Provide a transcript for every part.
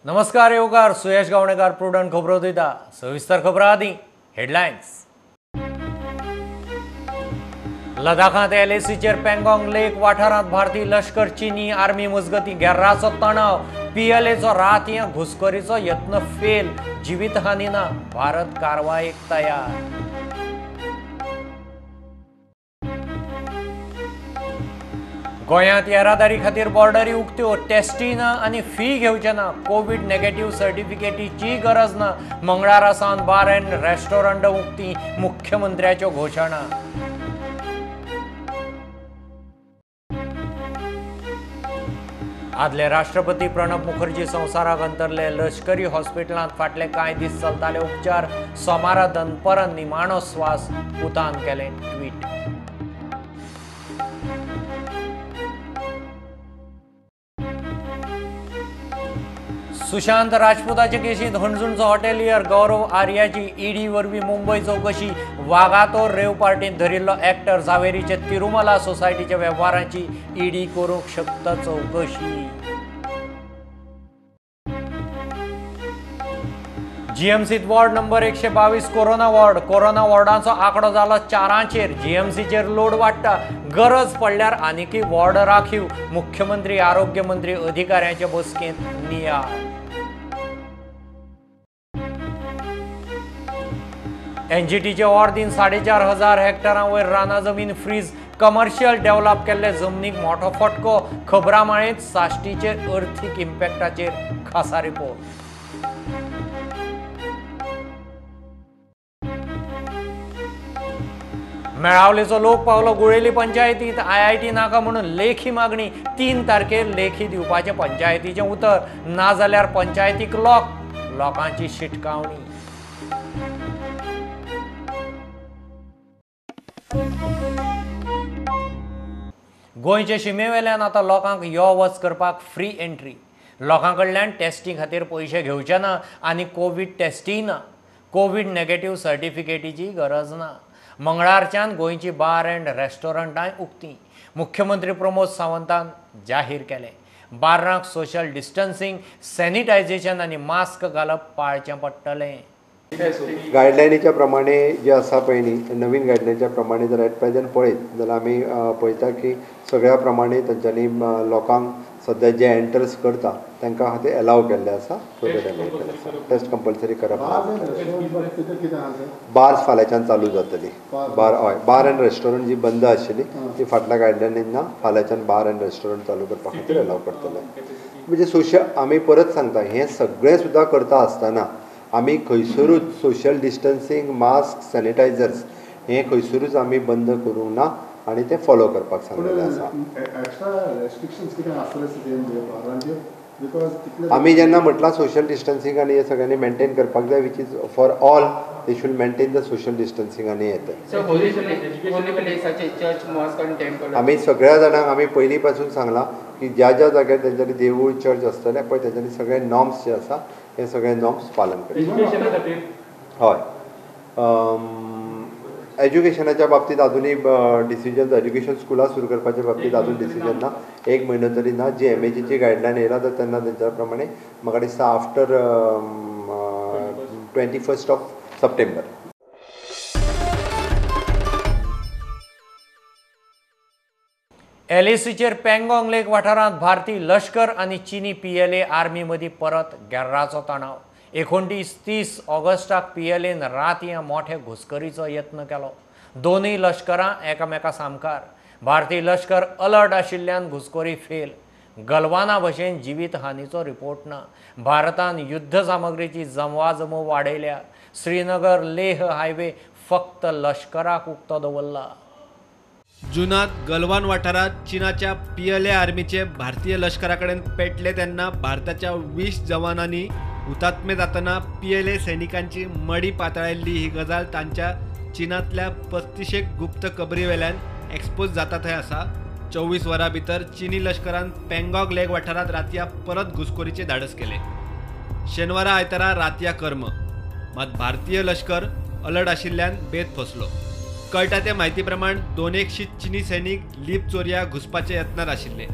नमस्कार येवकार सुयश गावणेकार प्रुडंट खबरो दिता सविस्तर खबरां आदीं हेडलायन्स। लडाखांत LACचेर पँगॉंग लेक वाठारांत भारतीय लश्कर चीनी आर्मी मजगतीं घेर्राचो तणाव, PLAचो रातया घुसखोरीचो यत्न फेल, जिवीतहानी ना, भारत कारवायेक तयार। गोंयांत येरादारी खातीर बॉर्डरी उक्त्यो, टेस्टी ना आनी फी घेवचे ना, कोविड नेगेटिव्ह सर्टिफिकेटीची गरज ना, मंगळारा सावन बार एंड रेस्टॉरंट उक्तीं, मुख्यमंत्र्याच्यो घोशणा। आदले राष्ट्रपती प्रणब मुखर्जी संवसाराक अंतरले। लश्करी हॉस्पिटलांत फाटले कांय दीस चलताले उपचार, सोमारा दनपारां निमाणो स्वास, पुतान केलें tweet. Sushant राजपूताचे केशींत हणजूणचो hotelier Gaurav आर्याची ED वरवीं मुंबय चौकशी, वागातोर रेव पार्टींत धरिल्लो एक्टर झावेरीचे तिरुमला सोसायटीच्या वेव्हारांची ईडी करूंक शकता चौकशी। GMCत वॉर्ड नंबर 122 कोरोना वॉर्डांचो आंकडो जालो 4चेर। GMCचेर लोड वाडटा, गरज पडल्यार आनीकय वॉर्ड राखीव, मुख्यमंत्री आरोग्य मंत्री अधिकाऱ्यांचे बसकेंत नियाळ। NGTचे अर्दीन 4,500 हेक्टरां वयर रानां जमीन फ्रीज, कमर्शियल डेव्हलप केल्ले जमनीक मोठो फटको, खबरां माळेंत साश्टीचेर अर्थीक इम्पॅक्टाचेर खासा रिपोर्ट। मेळावलेचो लोक पावलो गुळेली पंचायतींत, IIT नाका म्हणून लेखी मागणी, 3 तारखेर लेखी दिवपाचे पंचायतीचें उतर, ना जाल्यार पंचायतीक लोकांची शिटकावणी। गोंयचे शिमेवेल्यान आतां लोकांक यो वच करपाक फ्री एंट्री। लोकां कडल्यान टेस्टी खातीर पयशे घेवचे ना आनी कोविड टेस्टीय ना, कोविड नेगेटिव्ह सर्टिफिकेटीची गरज ना। मंगळारच्यान गोंयची बार एंड रेस्टॉरंटांय उक्तीं, मुख्यमंत्री प्रमोद सावंतान जाहीर केलें। बार्रांक सोशल डिस्टन्सिंग, सॅनिटायझेशन आनी मास्क घालप पाळचें पडटलें। गायडलायनीच्या प्रमाणे जे आसा पळय न्ही, नवीन गायडलायनीच्या प्रमाणे जर एट प्रेझेंट पळयत जाल्यार आमी पळयता की सगळ्या प्रमाणे तेंच्यांनी लोकांक सद्या जे एंटर्स करता तांकां खातीर एलाव केल्ले आसा, टेस्ट कंपल्सरी करप ना। बार्स फाल्यांच्यान चालू जातली, बार एंड रेस्टॉरंट जी बंद आशिल्ली ती फाटल्या गायडलायनींना फाल्यांच्यान बार एंड रेस्टॉरंट चालू करपा खातीर एलाव करतले। म्हणजे आमी परत सांगता, हें सगळें सुद्दां करता आसतना आमी खंयसरूच सोशल डिस्टन्सिंग, मास्क, सॅनिटायझर्स हें खंयसरूच आमी बंद करूंक ना आनी तें फॉलो करपाक सांगलेलें आसा। आमी जेन्ना म्हटलां सोशल डिस्टन्सिंग आनी हे सगळ्यांनी मेंटेन करपाक जाय, which is for all, they should maintain the social distancing आनी येता। आमी सगळ्या जाणांक आमी पयलीं पासून सांगलां की ज्या ज्या जाग्यार तेंच्यांनी देवूळ, चर्च आसतले पळय तेंच्यांनी सगळे नॉर्म्स जे आसा हे सगळे नॉर्म्स पालन करचे। हय, एज्युकेशनाच्या बाबतींत अजुनूय डिसिजन, एज्युकेशन स्कुलां सुरू करपाच्या बाबतींत अजून डिसिजन ना, 1 म्हयनो तरी ना। जी MAGची गायडलायन येयला तर तेन्ना तेंच्या प्रमाणे म्हाका दिसता आफ्टर 21 सप्टेंबर। LACचेर पँगॉंग लेक वाठारांत भारतीय लश्कर आनी चीनी PLA आर्मी मदीं परत घेर्राचो तणाव। 29-30 ऑगस्टाक PLAन रातया मोठे घुसखोरीचो यत्न केलो। दोनूय लश्करां एकामेका सामकार। भारतीय लश्कर अलर्ट आशिल्ल्यान घुसखोरी फेल। गलवाना भशेन जिवीत हानीचो रिपोर्ट ना। भारतान युद्ध सामग्रीची जमवाजमव वाडयल्या। श्रीनगर लेह हायवे फक्त लश्कराक उक्तो दवरला। जुनात गलवान वाठारात चीनाच्या PLA आर्मीचे भारतीय लष्कराकडेन पेटले तेन्ना भारताच्या 20 जवानांनी हुतात्मे जातना PLA सैनिकांची मडी पातळायल्ली ही गजाल तांच्या चीनातल्या 35 गुप्त कबरी वेल्यान एक्सपोज जाता थंय आसा। 24 वरां भितर चीनी लष्करान पँगॉंग लेक वाठारांत रातया परत घुसखोरीचे धाडस केले। शेनवारा आयतारा रातया कर्म, मात भारतीय लष्कर अलर्ट आशिल्ल्यान बेत फसलो। कळटा ते म्हायती प्रमाण 200 चीनी सैनीक लीप चोरया घुसपाचे यत्नात आशिल्ले।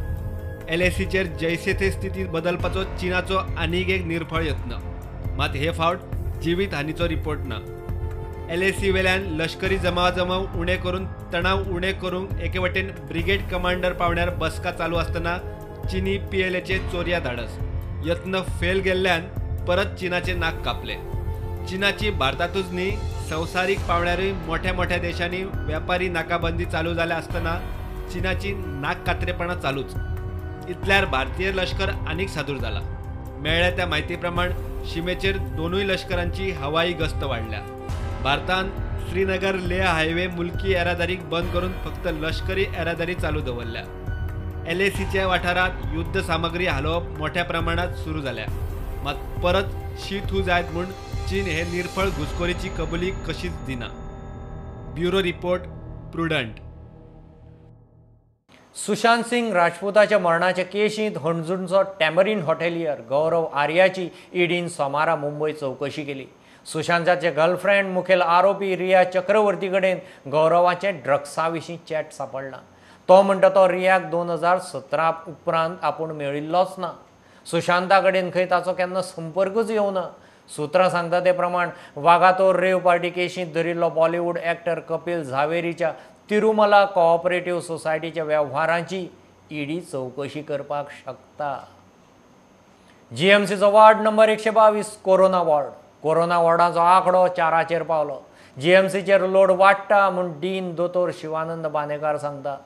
LACचेर जैसे थे स्थितीत बदलपाचो चीनाचो आनीक एक निर्फळ यत्न. मात हे फावट जिवीत हानीचो रिपोर्ट ना. LAC वेल्यान लष्करी जमाव उणे करून तणाव उणे करूंक एके वटेन ब्रिगेड कमांडर पावण्यार बसका चालू आसतना चीनी PLAचे चोरया धाडस. यत्न फेल गेल्ल्यान परत चीनाचे नाक कापले. चीनाची भारतातूच न्ही संवसारीक पावण्यारूय मोठ्या मोठ्या देशांनी व्यापारी नाकाबंदी चालू जाल्या आसतना चीनाची नाक कात्रेपणां चालूच. इतल्यार भारतीय लष्कर आनीक सादूर जाला. मेळ्ळ्या त्या म्हायती प्रमाण शिमेचेर दोनूय लष्करांची हवाई गस्त वाडल्या. भारतान श्रीनगर लेह हायवे मुल्की येरादारीक बंद करून फक्त लष्करी येरादारी चालू दवरल्या. LACच्या वाठारात युद्ध सामग्री हालवप मोठ्या प्रमाणात सुरू जाल्या. मात परत शीत हू जायत म्हूण चीन हे निर्फळ घुसखोरीची कबुली कशीच दिना. Bureau report, Prudent. Sushant Singh राजपूताच्या मरणाचे केशींत हणजूणचो टॅमरीन हॉटेलियर गौरव आर्याची ईडीन सोमारा मुंबय चौकशी केली. सुशांताचे गर्लफ्रेंड मुखेल आरोपी रिया चक्रवर्ती कडेन गौरवाचे ड्रग्सा विशीं चॅट सापडला. तो म्हणटा तो रियाक 2017 उपरांत आपूण मेळिल्लोच ना. सुशांता कडेन खंय ताचो केन्ना संपर्कच येवना. सुत्रां सांगता ते प्रमाण वागातोर रेव पार्टी केशींत धरिल्लो बॉलिवूड एक्टर कपिल झावेरीच्या तिरुमला कोऑपरेटिव्ह सोसायटीच्या वेव्हारांची ईडी चौकशी करपाक शकता. GMCचो ward number 122 corona ward. Corona वॉर्डाचो आंकडो 4चेर पावलो. GMCचेर लोड वाडटा म्हूण डीन दोतोर शिवानंद बानेकार सांगता.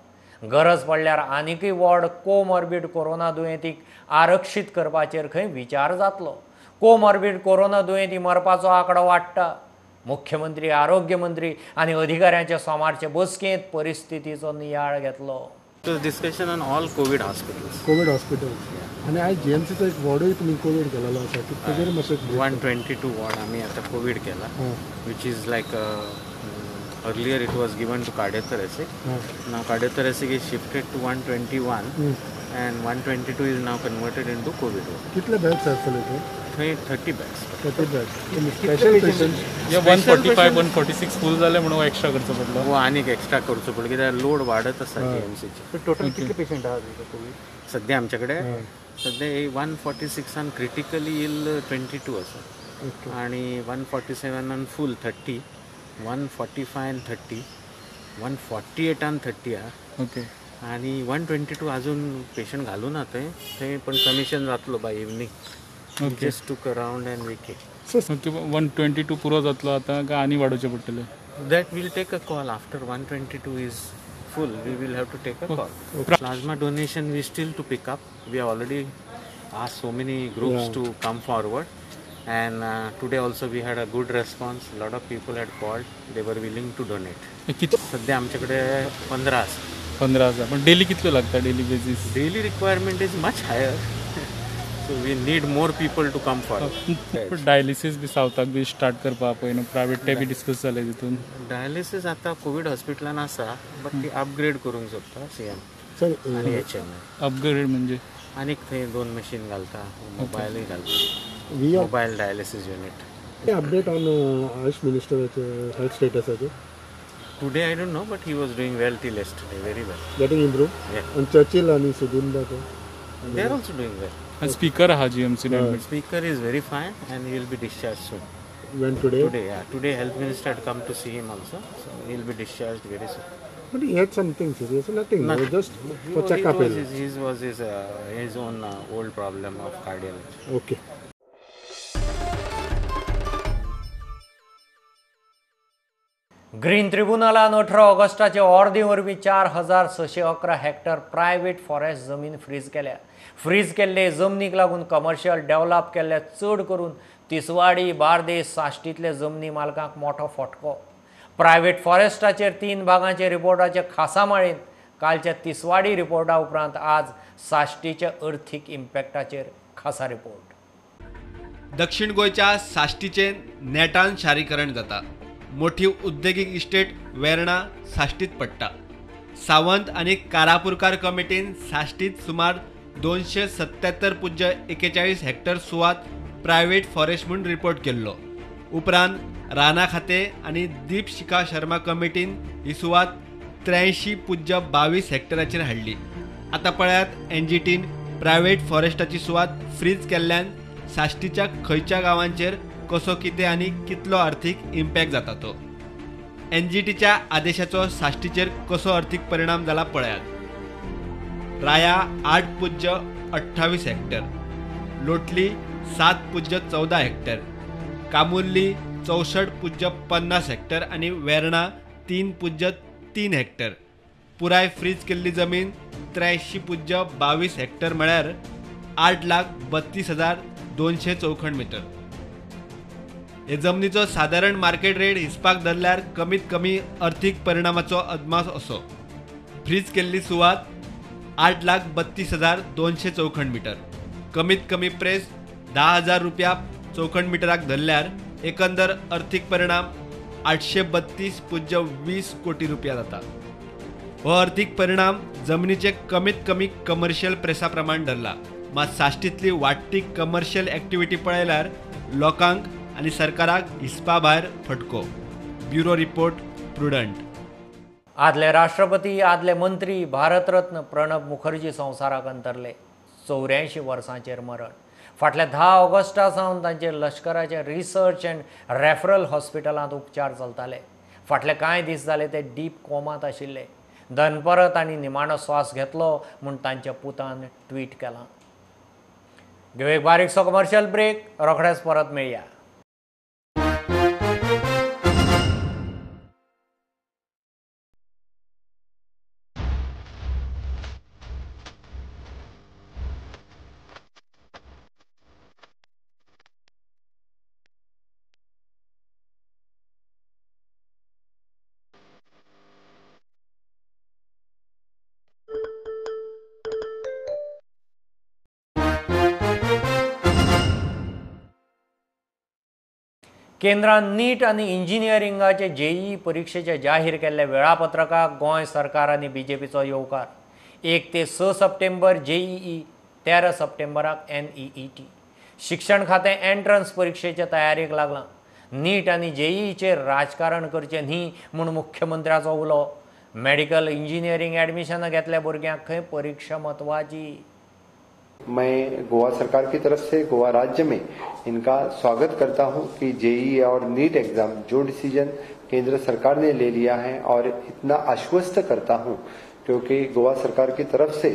गरज पडल्यार आनीकय वॉर्ड कोमॉर्बिड कोरोना दुयेंतीक आरक्षीत करपाचेर खंय विचार जातलो. कोमॉर्बिड कोरोना दुयेंती मरपाचो आंकडो वाडटा. मुख्यमंत्री, आरोग्य मंत्री आनी अधिकाऱ्यांच्या सोमारचे बसकेंत परिस्थितीचो नियाळ घेतलो. Discussion on all Covid hospitals. Covid hospital आणि आज GMCचो एक वॉर्डूय तुमी कोविड केलेलो आसा. ताजेर मातशें 122 वॉर्ड आम्ही आता कोविड केला, which is like earlier it was given to cardiothoracic. नाव cardiothoracic is shifted to 121 and 122 is now converted into COVID ward. कितले बेड्स आसतले? 30 beds. 30 बेड्स. स्पेशल पेशंट्स या 145 146 फुल जाले म्हणून एक्स्ट्रा करचो पडलो. वो आनीक एक्स्ट्रा करचो पडलो कित्याक लोड वाडत आसा GMCचे. टोटल कितले पेशंट आहा कोविड? सध्या आमच्याकडे सध्या 146 आणि क्रिटिकली इल 22 आसा आणि 147 आणि फुल 30, 145 आणि 30, 148 आणि 30 आहा. ओके. आणि 122 अजून पेशंट घालू ना थंय पण कमिशन जातलो by evening. Just took around and we came. Okay. 122 पुरो जातलो आता काय आनी वाडोवचे पडटले? That we'll take a call after 122 is full. We will have to take a call. Plasma donation we still to pick up. We have already asked so many groups to come forward. And today also we had a good response. A lot of people had called. They were willing to donate. किती? सध्या आमच्याकडे 15 आसा. 15,000. पण daily कितलो लागता? Daily basis? Daily requirement is much higher. So we need more people to come forward. Dialysis बी सावथाक बी स्टार्ट करपा पळय न्हू, प्रायवेट ते बी डिस्कस जाले तितून. डायलिसीस आता कोविड हॉस्पिटलान आसा, बट ती अपग्रेड करूंक सोदता CM आनी HM. अपग्रेड म्हणजे आनीक थंय 2 मशीन घालता, मोबायलूय घालता, mobile dialysis unit. Update on Ayush मिनिस्टराचे हेल्थ स्टेटसाचे? Today I don't know, but he was doing well till yesterday, very well. Getting improve. Yeah. आणि चर्चिल आणि सुदिंदा They are also doing well. Speaker आहा GMC admit. Speaker is very fine and he will be discharged soon. When today? Today, yeah. Today health minister had come to see him also, so he will be discharged very soon. But he had something serious, nothing. No, just for He checkup. was his own old problem of cardiology. Okay. Green ट्रिब्युनलान 18 ऑगस्टाचे अर्दे वरवीं 4,611 hectare private forest जमीन freeze केल्या. Freeze केल्ले जमनीक लागून commercial develop केल्ले चड करून तिसवाडी, बार्देस, साश्टीतले जमनी मालकांक मोठो फटको. प्रायवेट फॉरेस्टाचेर 3 भागांचे रिपोर्टाचे खासा माळेन कालच्या तिसवाडी रिपोर्टा उपरांत आज साश्टीच्या अर्थीक इम्पॅक्टाचेर खासा रिपोर्ट. दक्षिण गोंयच्या साश्टीचे नेटान शारीकरण जाता. मोठी उद्देगीक इस्टेट वेर्णा साश्टीत पडटा. सावंत आणि कारापुरकार कमिटीन साश्टीत सुमार 277.41 हेक्टर सुवात प्रायवेट फॉरेस्ट म्हणून रिपोर्ट केल्लो. उपरांत राना खाते आणि दीप शिखा शर्मा कमिटीन ही सुवात 83.22 हेक्टराचेर हाडली. आता पळयात NGTन प्रायव्हेट फॉरेस्टाची सुवात फ्रीज केल्ल्यान साश्टीच्या खंयच्या गांवांचेर कसो कितें आनी कितलो आर्थीक इम्पॅक्ट जाता तो. NGTच्या आदेशाचो साश्टीचेर कसो अर्थीक परिणाम जाला पळयात. राया 8.28 हेक्टर, लोटली 7.14 हेक्टर, कामुर्ली 64.50 हेक्टर आणि वेर्णा 3.3 हेक्टर. पुराय फ्रीज केल्ली जमीन 83.22 हेक्टर म्हळ्यार 8,32,200 चौखण मीटर. हे जमनीचो साधारण मार्केट रेट हिसपाक धरल्यार कमीत कमी अर्थीक परिणामाचो अदमास असो. फ्रीज केल्ली सुवात 8,32,200 चौखण मीटर, कमीत कमी प्रेस 10,000 रुपया चौखण मिटराक धरल्यार एकंदर अर्थीक परिणाम 832.20 कोटी रुपया जाता. हो अर्थीक परिणाम जमनीचे कमीत कमी कमर्शियल प्रेसा प्रमाण धरला. मात साश्टीतली वाडटी कमर्शियल एक्टिविटी पळयल्यार लोकांक आनी सरकाराक हिसपा भायर फटको. Bureau report, prudent. आदले राष्ट्रपती, आदले मंत्री, भारतरत्न प्रणब मुखर्जी संवसाराक अंतरले. 84 वर्सांचेर मरण. फाटल्या 10 ऑगस्टा सावन तांचे लश्कराचे रिसर्च अँड रेफरल हॉस्पिटलांत उपचार चलताले. फाटले कांय दीस जाले ते डीप कोमात आशिल्ले. दनपरत आनी निमाणो स्वास घेतलो म्हूण तांच्या पुतान ट्वीट केलां. घेऊ एक बारीकसो कमर्शियल ब्रेक, रोखडेच परत मेळया. केंद्रान नीट आनी इंजिनियरिंगाचे JEE परीक्षेचे जाहीर केल्ले वेळापत्रकाक गोंय सरकार आनी BJPचो येवकार. 1 ते 6 सप्टेंबर JEE, 13 सप्टेंबराक NEET. शिक्षण खातें एंट्रन्स परीक्षेचे तयारेक लागलां. नीट आनी JEEचेर राजकारण करचें न्ही म्हूण मुख्यमंत्र्याचो उलो. मेडिकल इंजिनियरिंग एडमिशनां घेतल्या भुरग्यांक खंय परीक्षा म्हत्वाची. मैं गोवा सरकार की तरफ से गोवा राज्य में इनका स्वागत करता हूं कि JEE और नीट एग्जाम जो डिसीजन केंद्र सरकार ने ले लिया है और इतना आश्वस्त करता हूं क्योंकि गोवा सरकार की तरफ से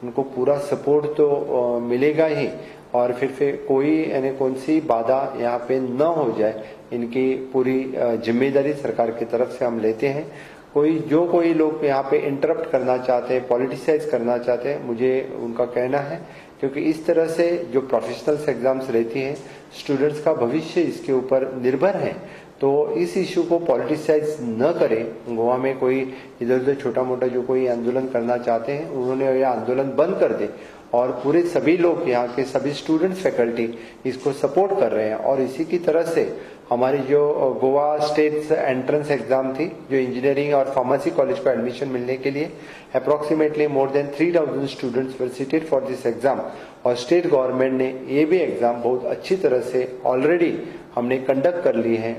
उनको पूरा सपोर्ट तो मिलेगा ही और फिर कोई यानी कौन सी बाधा यहाँ पे न हो जाए, इनकी पूरी जिम्मेदारी सरकार की तरफ से हम लेते हैं. कोई लोग यहाँ पे इंटरप्ट करना चाहते हैं, पॉलिटिसाइज करना चाहते हैं, मुझे उनका कहना है क्योंकि इस तरह से जो प्रोफेशनल्स एग्जाम्स रहती हैं, स्टूडेंट्स का भविष्य इसके ऊपर निर्भर है. तो इस इश्यू को पॉलिटिसाइज न करें. गोवा में कोई इधर उधर छोटा मोटा जो कोई आंदोलन करना चाहते हैं, उन्होंने यह आंदोलन बंद कर दे और पूरे सभी लोग यहाँ के सभी स्टूडेंट्स फैकल्टी इसको सपोर्ट कर रहे हैं. और इसी की तरह से हमारी जो गोवा स्टेट एंट्रेंस एग्जाम थी, जो इंजीनियरिंग और फार्मेसी कॉलेज को एडमिशन मिलने के लिए approximately more than 3,000 students were seated for this exam. और स्टेट गवर्नमेंट ने ये भी एग्जाम बहुत अच्छी तरह से ऑलरेडी हमने कंडक्ट कर ली है.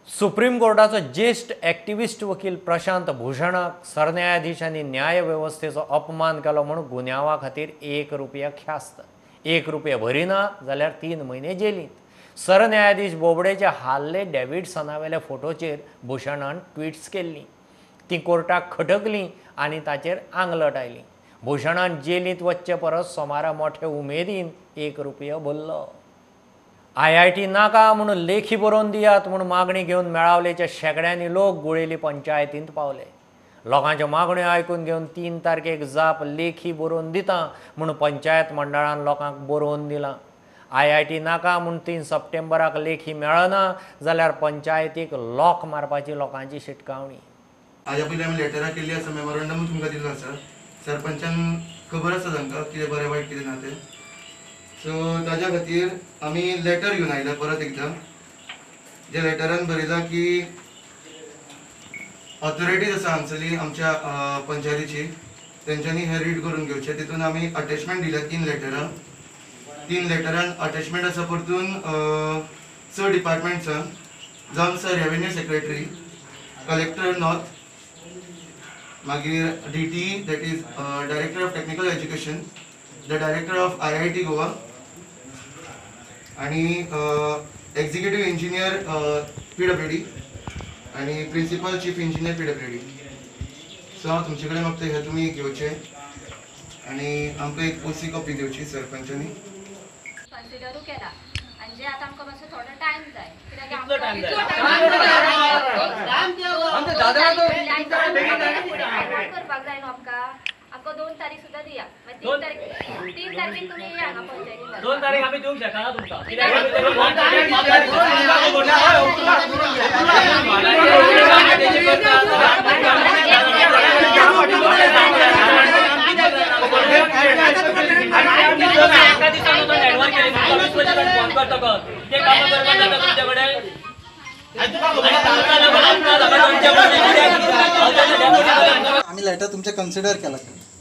सुप्रीम कोर्टाचो ज्येष्ठ एक्टिविस्ट वकील प्रशांत भूषणाक सरन्यायाधीश आनी न्याय वेवस्थेचो अपमान केलो म्हूण गुन्यांवा खातीर 1 रुपया ख्यास्त. 1 रुपया भरिना जाल्यार 3 म्हयने जेलींत. सरन्यायाधीश बोबडेच्या हाल्ले डेव्हिडसनावेल्या फोटोचेर भूषणान ट्विट्स केल्लीं. ती कोर्टाक खटकलीं आनी ताचेर आंगलट आयली. भूषणान जेलींत वच्चे परस सोमारा मोठे उमेदीन 1 रुपया भरलो. IIT नाका म्हणून लेखी बरोवन दियात म्हणून मागणी घेवन मेळावलेचे शेकड्यांनी लोक गुळेली पंचायतींत पावले. लोकांच्यो मागण्यो आयकून घेवन 3 तारखेक जाप लेखी बरोवन दिता म्हणून पंचायत मंडळान लोकांक बरोवन दिलां. IIT नाका म्हणून 3 सप्टेंबराक लेखी मेळना जाल्यार पंचायतीक लॉक मारपाची लोकांची शिटकावणी. हाज्या पयलीं आमी लेटरां केल्ली आसा, मेमोरंडम तुमकां दिल्लो आसा. सरपंचान खबर आसा तांकां कितें बरें वायट कितें ना तें. सो ताज्या खातीर आमी लेटर घेवन आयला परत एकदा. जे लेटरान बरयलां की ऑथॉरिटीज आसा हांगसरली आमच्या पंचायतीची, तेंच्यांनी हे रीड करून घेवचे. तितून आमी अटॅचमेंट दिल्या 3 लेटरां. 3 लेटरान अटॅचमेंट आसा परतून 6 डिपार्टमेंट्सान, जावन sir revenue secretary, collector north, मागीर DT that is director of technical education, the director of IIT Goa आणि एक्झिक्युटिव्ह इंजिनियर PWD आणि principal chief engineer PWD. So हांव तुमचे कडेन मागता हे तुमी घेवचे आणि आमकां एक OC कॉपी दिवची सरपंचानी. कन्सिडरू केला आणि जे आता आमकां मातसो थोडो टायम जाय कित्याक करपाक जाय न्हू आमकां 2 तारीख सुद्दां दिया. 3 तारीख तुमी हांगा पंचायतीन 2 तारीख आमी दिवंक शकना तुमकां आम्ही लेटर तुमचे कन्सिडर केला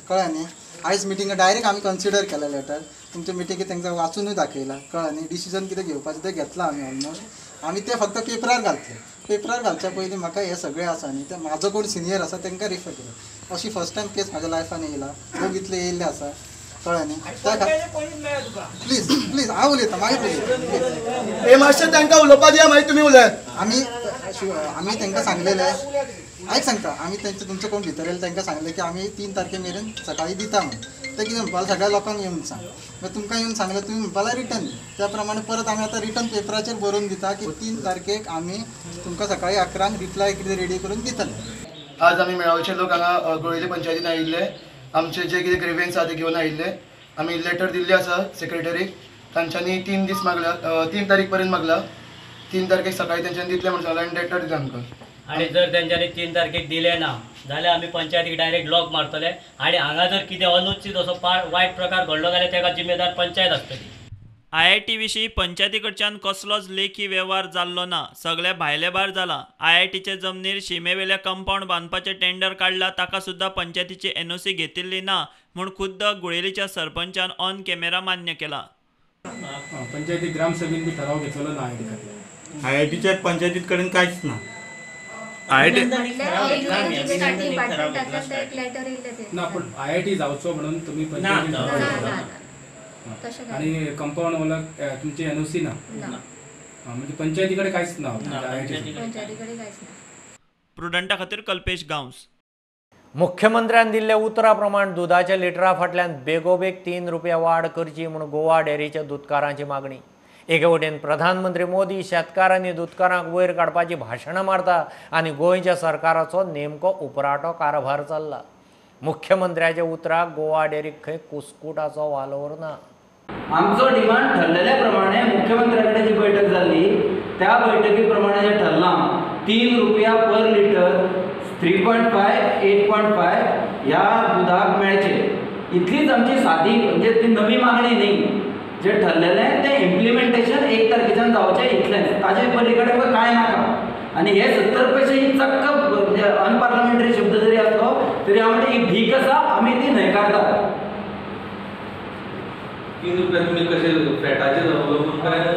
कळ्ळें न्ही. आयज मिटिंग डायरेक्ट आमी कन्सिडर केला लेटर तुमच्या मिटिंगेक तांकां वाचूनय दाखयला कळ्ळें न्ही. डिसिजन कितें घेवपाचें तें घेतलां आमी ऑलमोस्ट. आमी तें फक्त पेपरार घालतले. पेपरार घालच्या पयलीं म्हाका हे सगळें आसा न्ही ते म्हाजो कोण सिनियर आसा तांकां रिफर केला. अशी फर्स्ट टायम केस म्हाज्या लायफान येयला. लोक इतले येयल्ले आसा कळ्ळें न्ही. प्लीज प्लीज हांव उलयतां मागीर उलयतां. हे मातशें तांकां उलोवपाक दिया मागीर तुमी उलयात. आमी तांकां सांगलेलें आयक सांगता आमी तेंचे तुमचे कोण भितर येयले तांकां सांगलें की आमी 3 तारखे मेरेन सकाळीं दिता म्हणून. ते कितें म्हणपाक सगळ्या लोकांक येवन सांग. मागीर तुमकां येवन सांगलें तुमी म्हणपाक रिटर्न दी. त्या प्रमाणे परत आमी आतां रिटर्न पेपराचेर बरोवन दिता की 3 तारखेक आमी तुमकां सकाळीं 11 रिप्लाय कितें रेडी करून दितले. आज आमी मेळावचे लोक हांगा गोळेली पंचायतीन आयिल्ले. आमचे जे कितें ग्रेवेन्स आसा ते घेवन आयिल्ले. आमी लेटर दिल्ली आसा सेक्रेटरीक. तांच्यांनी 3 दीस मागला 3 तारीख पर्यंत मागला. 3 तारखेक सकाळीं तेंच्यांनी दितले म्हणून सांगलें आनी लेटर दिता आमकां. आणि जर त्यांच्यानी 3 तारखेक दिले ना जाल्यार आमी पंचायतीक डायरेक्ट लॉक मारतले आणि हांगा जर कितें अनुचित असो वायट प्रकार घडलो जाल्यार तेका जिम्मेदार पंचायत आसतली. IIT विशीं पंचायती कडच्यान कसलोच लेखी व्यवहार जाल्लो ना. सगळे भायले भायर जाला. IITचे जमनीर शिमेवेले कंपाऊंड बांदपाचें टेंडर काडला ताका सुद्दां पंचायतीची NOC घेतिल्ली ना म्हूण खुद्द गुळेलीच्या सरपंचान ऑन कॅमेरा मान्य केला. पंचायती ग्रामसभेन बी ठराव घेतलेलो ना IIT खातीर. IITच्या पंचायतीत कडेन कांयच ना. ना पण IIT जावचो म्हणून तुम्ही पंचायतीन आणि कंपाऊंड वाला तुमची NOC ना म्हणजे पंचायतीकडे कांयच ना. प्रुडंटा खातीर कल्पेश गांवस. मुख्यमंत्र्यान दिल्ले उतरा प्रमाण दुधाच्या लिटरा फाटल्यान बेगोबेग 3 रुपया वाड करची म्हूण गोवा डेअरीच्या दूधकारांची मागणी. एके वटेन प्रधानमंत्री मोदी शेतकारांनी दूधकारांक वयर काडपाची भाशणां मारता आनी गोंयच्या सरकाराचो नेमको उपराटो कारभार चल्ला. मुख्यमंत्र्याच्या उतराक गोवा डेअरीक खंय कुस्कुटाचो वालोर ना. आमचो डिमांड ठरलेल्या प्रमाणे मुख्यमंत्र्याकडे जी बैठक झाली त्या बैठकी प्रमाणे जे ठरलां 3 रुपया पर लिटर 3.5 8.5 ह्या दुधाक मेळचे. इतलीच आमची सादी म्हणजे ती नवी मागणी न्ही. जे ठरलेलें तें इम्प्लिमेंटेशन 1 तारखेच्यान जावचें इतलेंच. ताचे पलीकडे कांय नाका. आणि हे 70 पैसे ही चक्क म्हणजे अनपार्लमेंटरी शब्द जरी असलो तरी हांव म्हणटा ही भीक आसा आमी ती न्हयकारतात. 3 रुपया तुम्ही कसे फॅटाचेर अवलंबून करायला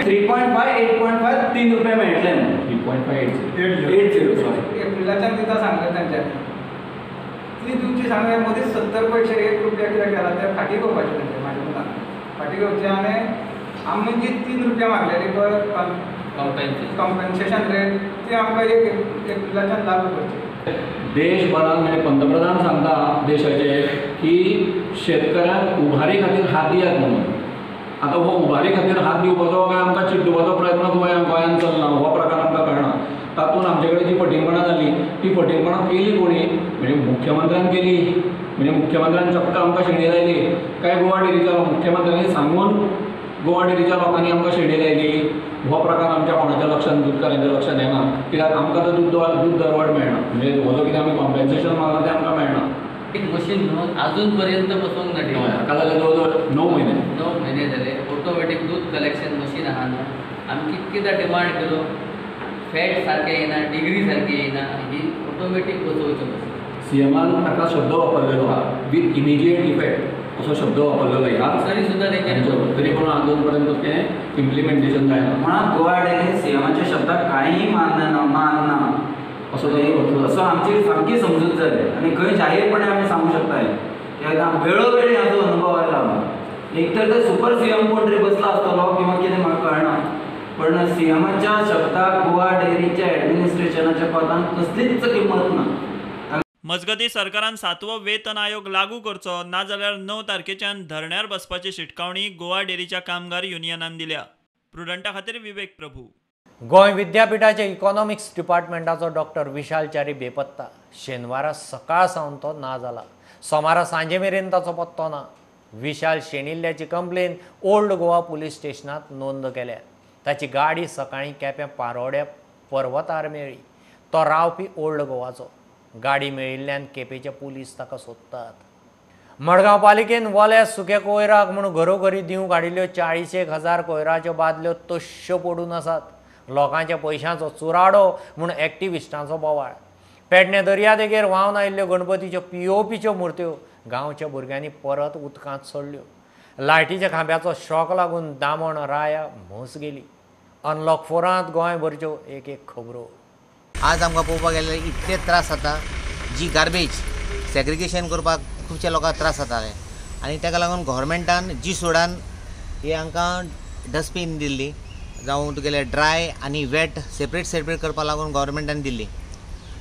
3.5 8.5 3 रुपये मेळटले. 3.5 एप्रिलाच्यान दिता सांगले तांच्यानी ती दिवची सांगले मदींच 70 पैसे 1 रुपया कितें केला ते फाटीं घेवपाचें तेंचे म्हाज्या मतान. फाटीं घेवचें आनी आमी जी 3 रुपया मागलेली पळय कॉम्पेन्सेशन रेट ती आमकां एप्रिलाच्यान लागू करची. देशभरात म्हणजे पंतप्रधान सांगता देशाचे की शेतकऱ्यांक उभारी खातीर हात दियात म्हणून. आता हो उभारी खातीर हात दिवपाचो काय आमकां चिड्डुपाचो प्रयत्न गोंयांत चलना. हो प्रकार आमकां कळना. तातूंत आमचे कडेन जी फटींगपणां जाली ती फटींगपणां केली कोणी म्हणजे मुख्यमंत्र्यान केली. म्हणजे मुख्यमंत्र्यान चक्क आमकां शेणी लायली काय गोवा डेअरीच्या मुख्यमंत्र्यांनी सांगून गोवा डेअरीच्या लोकांनी आमकां शेणी लायली. हो प्रकार आमच्या कोणाच्या लक्षांत दूधकारांच्या लक्षांत येना. कित्याक आमकां तर दूध दरवाड मेळना. म्हणजे हो जो कितें आमी कॉम्पेन्सेशन मागला तें आमकां मेळना. एक मशीन न्हू अजून पर्यंत बसोंक ना. हाका जाले जवळ 9 महिने जाले. ऑटोमॅटीक दूध कलेक्शन मशीन आहा न्हू. आमी कितकेदां डिमांड केलो फॅट सारकें येना डिग्री सारकी येना ही ऑटोमॅटीक बसोवच्यो मशीन. CMान ताका शब्द वापरलेलो विथ इमिजिएट इफेक्ट असो शब्द वापरलेलो ह्याच तरी सुद्दां तरी पूण अजून पर्यंत तें इम्प्लिमेंटेशन जायना. म्हणून गोवा डेअरी CMाच्या शब्दाक कांयही मानना. असो असं आमची सामकी समजूत जाली आणि खंय जाहीरपणे आमी सांगू शकताय की आतां वेळोवेळी हाजो अनुभव आयला एक तर ते सुपर सीएम कोण तरी बसला आसतलो किंवा कितें म्हाका कळना पण सीएमाच्या शब्दाक गोवा डेअरीच्या ॲडमिनिस्ट्रेशनाच्या पदांक कसलीच किंमत ना. मजगतीं सरकारान 7वो वेतन आयोग लागू करचो नाजाल्यार 9 तारखेच्यान धरण्यार बसपाची शिटकावणी गोवा डेअरीच्या कामगार युनियनान दिल्या. प्रुडंटा खातीर विवेक प्रभू. गोंय विद्यापीठाच्या इकॉनॉमिक्स डिपार्टमेंटाचो डॉक्टर विशाल च्यारी बेपत्ता. शेनवारा सकाळ सावन तो ना जाला. सोमारा सांजे मेरेन ताचो पत्तो ना. विशाल शेणिल्ल्याची कंप्लेन ओल्ड गोवा पुलीस स्टेशनात नोंद केल्या. ताची गाडी सकाळीं केपें पारोड्या पर्वतार मेळ्ळी. तो रावपी ओल्ड गोवाचो. गाडी मेळिल्ल्यान केपेचे पुलीस ताका सोदतात. मडगांव पालिकेन वल्या सुक्या कोयराक म्हूण घरोघरी दिवंक हाडिल्ल्यो 40,000 कोयराच्यो बादल्यो तश्यो पडून आसात. लोकांच्या पयशांचो चुराडो म्हूण एक्टिविस्टांचो बोवाळ. पेडणे दर्यादेगेर व्हांवन आयिल्ल्यो गणपतीच्यो POPच्यो मुर्त्यो गांवच्या भुरग्यांनी परत उदकांत सोडल्यो. लायटीच्या खांब्याचो शॉक लागून दामण राया म्हस गेली. अनलॉक 4 गोंयभरच्यो एक खबरो. आज आमकां पळोवपाक गेल्यार इतले त्रास जाता. जी गार्बेज सेग्रिगेशन करपाक खुबशे लोकांक त्रास जाताले आनी ताका लागून गव्हर्मेंटान जी सोडान हे आमकां डस्टबीन दिल्ली जावं तुगेले ड्राय आनी वेट सेपरेट करपा लागून गव्हर्मेंटान दिल्ली.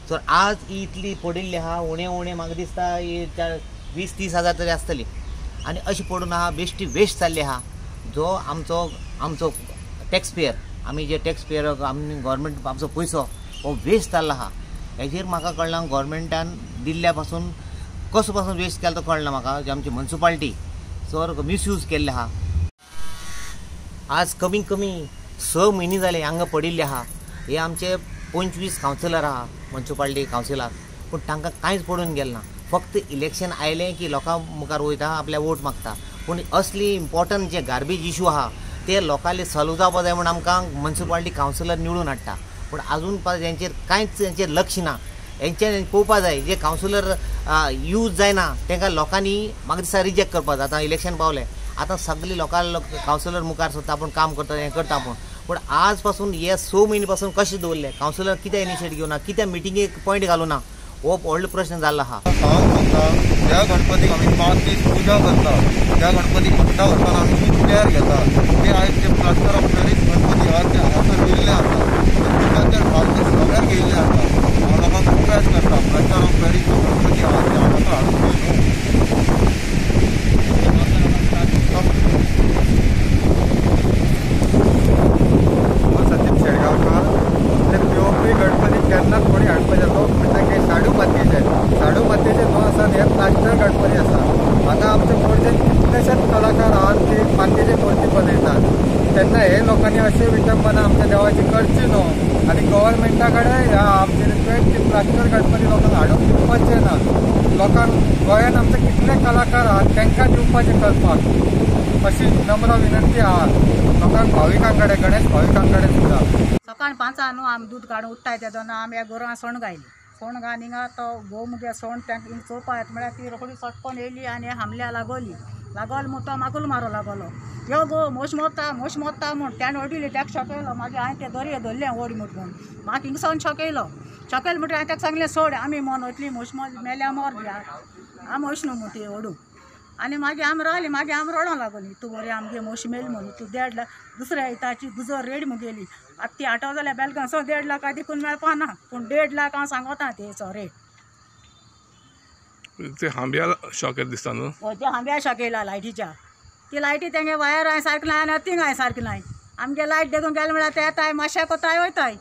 सो आज इतली पडिल्ली आहा उणें म्हाका दिसता 20-30 हजार तरी आसतली आनी अशी पडून आहा. बेश्टी वेस्ट जाल्ली आहा जो आमचो टॅक्स पेयर आमी जे टॅक्स पेयर आमी गव्हर्मेंट आमचो पयसो हो वेस्ट जाल्लो आहा. हेजेर म्हाका कळना गव्हर्मेंटान दिल्ल्या पासून कसो पासून वेस्ट केलो तो कळना म्हाका. जे आमची म्युनिसिपालिटी चड मिसयूज केल्ले आहा. आज कमी 6 म्हयने जाले हांगा पडिल्ले आहा. हे आमचे 25 कावन्सिलर आहा म्युनिसिपालिटी कावन्सिलर पूण तांकां कांयच पडून गेलें ना. फक्त इलेक्शन आयलें की लोकां मुखार वयता आपल्या वोट मागता पूण असली इम्पॉर्टंट जे गार्बेज इशू आहा ते लोकांले सॉल्व जावपा जाय म्हूण आमकां म्युनिसिपालिटी कावन्सिलर निवडून हाडटा पूण आजून हेंचेर कांयच हेंचेर लक्ष ना. हेंचे पळोवपा जाय जे कावन्सिलर यूज जायना तांकां लोकांनी म्हाका दिसता रिजेक्ट करपा जाय. आतां इलेक्शन पावलें आतां सगळीं लोकां कावन्सिलर मुखार सोदता आपूण काम करता हें करता पूण आज पासून हे 6 म्हयने पासून कशें दवरलें कावन्सिलर कित्याक इनिशिएटीव घेवना कित्याक मिटिंगेक पॉयंट घालूना हो व्हडलो प्रश्न जाल्लो आहा. ज्या गणपतीक आमी 5 दीस पुजा करता त्या गणपतीक भट्टा व्हरतना आमी जी केअर घेता ते आयज जे प्लास्टर ऑफ पॅरीस गणपती आहा ते हांगासर येयल्ले आसा पुजाचेर फावते सगळ्याक येयल्ले आसा. हांव लोकांक रिक्वेस्ट करता प्लास्टर ऑफ पॅरीस जो गणपती आहा ते हांगासर हाडून संदीप शेळगांवकार ते POP गणपती केन्नाच कोणी हाडपाचे तो म्हणटा की शाडू मातयेचे न्हू आसा हे प्लास्टर गणपती आसा. हांगा आमचे गोंयचे कितलेशेच कलाकार आहात ते मातयेची मूर्ती बनयतात तेन्ना हे लोकांनी अशी विटंबना आमच्या देवाची करची न्हू आनी गव्हर्मेंटा कडेन ह्या आमची रिक्वेस्ट की प्लास्टर गणपती लोकांक हाडून दिवपाचे ना. लोकांक गोंयांत आमचे कितले कलाकार आहात तांकां दिवपाचे करपाक अशी नम्र विनंती आहा लोकांक भाविकां कडेन गणेश भाविकां कडेन सुद्दां. सकाळी 5 न्हू आमी दूध काडून उठताय तेदोना आमी ह्या गोरवां सोण घायली. सोण घावन हिंगा तो गोव मुगे सोण तांकां चोवपा येता म्हळ्यार ती रोखडी सटकोन येयली आनी हामल्या लागोली म्हूण तो मागूल मारो लागलो. यो गो मोश मोत्ता म्हूण त्यान ओडिली ताका शॉकयलो. मागीर हांवें ते दोरये धरलें ओडी म्हणून म्हाका हिंगसावन शॉकयलो म्हणटा हांवें ताका सांगलें सोड आमी मोन वयतली मोश मेल्या मोर दिया आमी वयश न्हू ती ओडूंक. आनी मागीर आमी रावली मागीर आमी रडों लागली तूं बरें आमगे मोशी मेली म्हणून तूं 1.5 लाख दुसऱ्या येताची गुजर रेड मुगेली. आतां ती 8 जाल्यार बेलगां 1.5 लाख देखून मेळपा ना पूण 1.5 लाख हांव सांगता तेचो रेट. ते हांब्या शॉकेर दिसता न्हू. हय ते हांब्या शॉकेला लायटीच्या ती लायटी तेंगे वायर हांवें सारकी लाय आनी अर्थिंग हांवें सारकी लाय. आमगे लायट देखून गेले म्हळ्यार ते येताय मातशें कोताय वयताय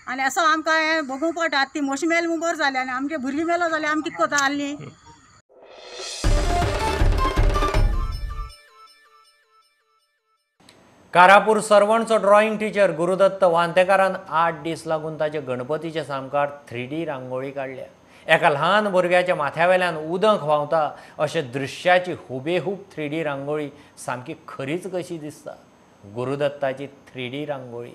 आनी असो आमकां हें भोगूंक पडटा. ती मोशी मेल म्हूण बरें जालें आनी आमगे भुरगीं मेलो जाल्यार आमी कितें कोता आसली. कारापूर सर्वणचो ड्रॉइंग टिचर गुरुदत्त वांतेकारान 8 दीस लागून ताचे गणपतीचे सामकार 3D रांगोळी काडल्या. एका ल्हान भुरग्याच्या माथ्यावेल्यान उदक व्हांवता अशे दृश्याची हुबेहूब 3D रांगोळी सामकी खरीच कशी दिसता. गुरुदत्ताची 3D रांगोळी.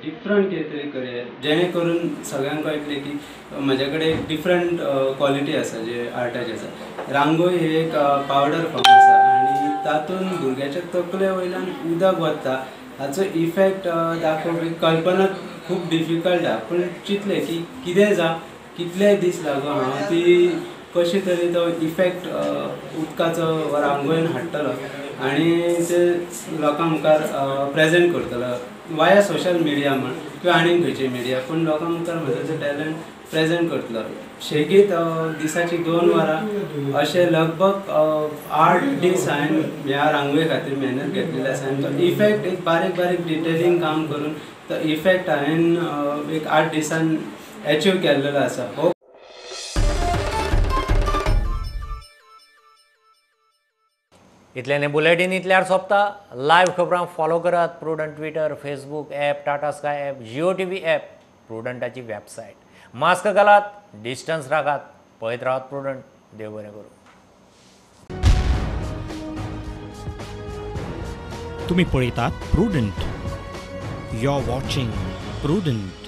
डिफरंट कितें तरी करूया जेणे करून सगळ्यांक कळटलें की म्हजे कडेन एक डिफरंट क्वॉलिटी आसा जे आर्टाची आसा. रांगोळी ही एक पावडर फॉर्म आसा आनी तातूंत भुरग्याच्या तकले वयल्यान उदक वता हाचो इफेक्ट दाखोवपी कल्पना खूब डिफिकल्ट आसा. पूण चिंतलें की कितें जा कितले दीस लागून हांव ती कशें तरी तो इफेक्ट उदकाचो वा रांगोळीन हाडटलो आनी ते लोकां मुखार प्रेजेंट करतलो वाया सोशल मिडिया म्हण किंवा आनीक खंयची मिडिया. पूण लोकां मुखार म्हजो जो टॅलंट प्रेजेंट करतलो. शेगीत दिसाची 2 वरां अशें लगभग 8 दीस हांवें ह्या रांगोळी खातीर मेहनत घेतलेली आसा आनी तो इफेक्ट एक बारीक बारीक डिटेलिंग काम करून तो इफेक्ट हांवें एक 8 दिसान एचीव केल्लेलो आसा. इतल्याने बुलेटिन इतल्यार सोंपता. लायव्ह खबरां फॉलो करात. Prudent Twitter, Facebook app, Tata sky app, Jio TV app, प्रुडंटाची वेबसायट. मास्क घालात, डिस्टन्स राखात, पळयत रावात प्रुडंट. देव बरें करूं. तुम्ही पळयतात Prudent. You are watching prudent.